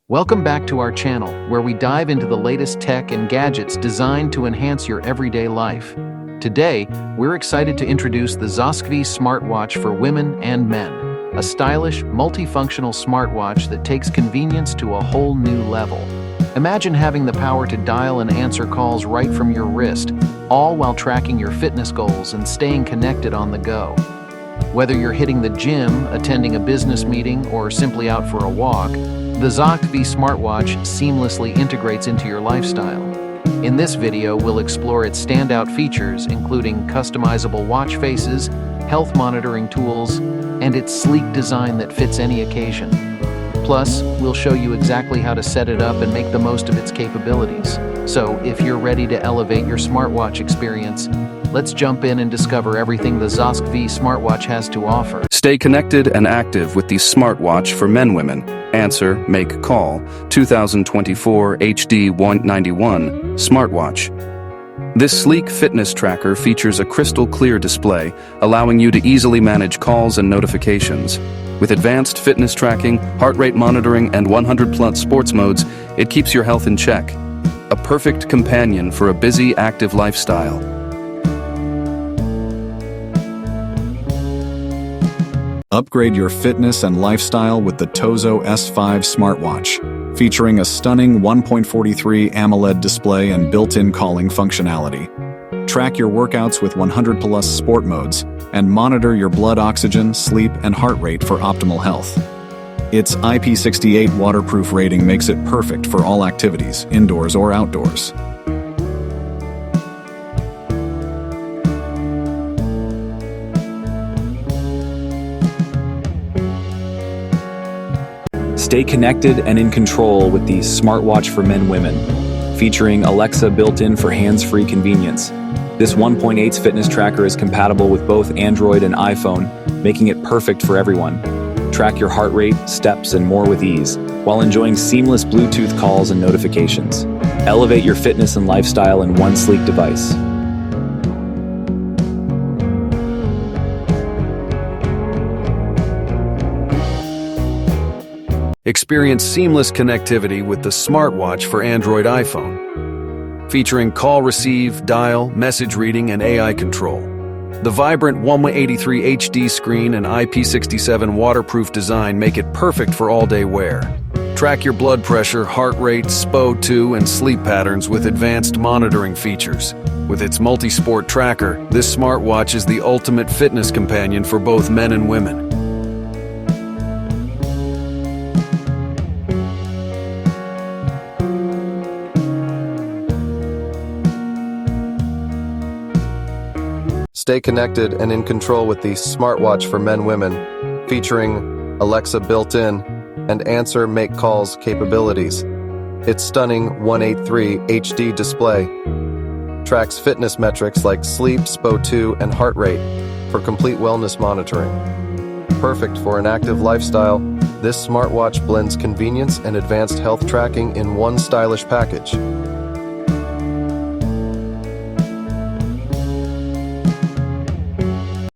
Welcome back to our channel, where we dive into the latest tech and gadgets designed to enhance your everyday life. Today, we're excited to introduce the ZOSKVEE smartwatch for women and men, a stylish, multifunctional smartwatch that takes convenience to a whole new level. Imagine having the power to dial and answer calls right from your wrist, all while tracking your fitness goals and staying connected on the go. Whether you're hitting the gym, attending a business meeting, or simply out for a walk, the ZOSKVEE smartwatch seamlessly integrates into your lifestyle. In this video, we'll explore its standout features, including customizable watch faces, health monitoring tools, and its sleek design that fits any occasion. Plus, we'll show you exactly how to set it up and make the most of its capabilities. So, if you're ready to elevate your smartwatch experience, let's jump in and discover everything the ZOSKVEE smartwatch has to offer. Stay connected and active with the smartwatch for men-women. Answer, make, call, 2024 HD 191 smartwatch. This sleek fitness tracker features a crystal-clear display, allowing you to easily manage calls and notifications. With advanced fitness tracking, heart rate monitoring, and 100+ sports modes, it keeps your health in check. A perfect companion for a busy, active lifestyle. Upgrade your fitness and lifestyle with the Tozo S5 smartwatch, featuring a stunning 1.43 AMOLED display and built-in calling functionality. Track your workouts with 100+ sport modes and monitor your blood oxygen, sleep, and heart rate for optimal health. Its IP68 waterproof rating makes it perfect for all activities, indoors or outdoors. Stay connected and in control with the smartwatch for men-women, featuring Alexa built-in for hands-free convenience. This 1.8 fitness tracker is compatible with both Android and iPhone, making it perfect for everyone. Track your heart rate, steps, and more with ease, while enjoying seamless Bluetooth calls and notifications. Elevate your fitness and lifestyle in one sleek device. Experience seamless connectivity with the smartwatch for Android iPhone, featuring call receive, dial, message reading, and AI control. The vibrant 183 HD screen and IP67 waterproof design make it perfect for all-day wear. Track your blood pressure, heart rate, SPO2, and sleep patterns with advanced monitoring features. With its multi-sport tracker, this smartwatch is the ultimate fitness companion for both men and women. Stay connected and in control with the smartwatch for men-women, featuring Alexa built-in and answer, make calls capabilities. Its stunning 183 HD display tracks fitness metrics like sleep, SPO2, and heart rate for complete wellness monitoring. Perfect for an active lifestyle, this smartwatch blends convenience and advanced health tracking in one stylish package.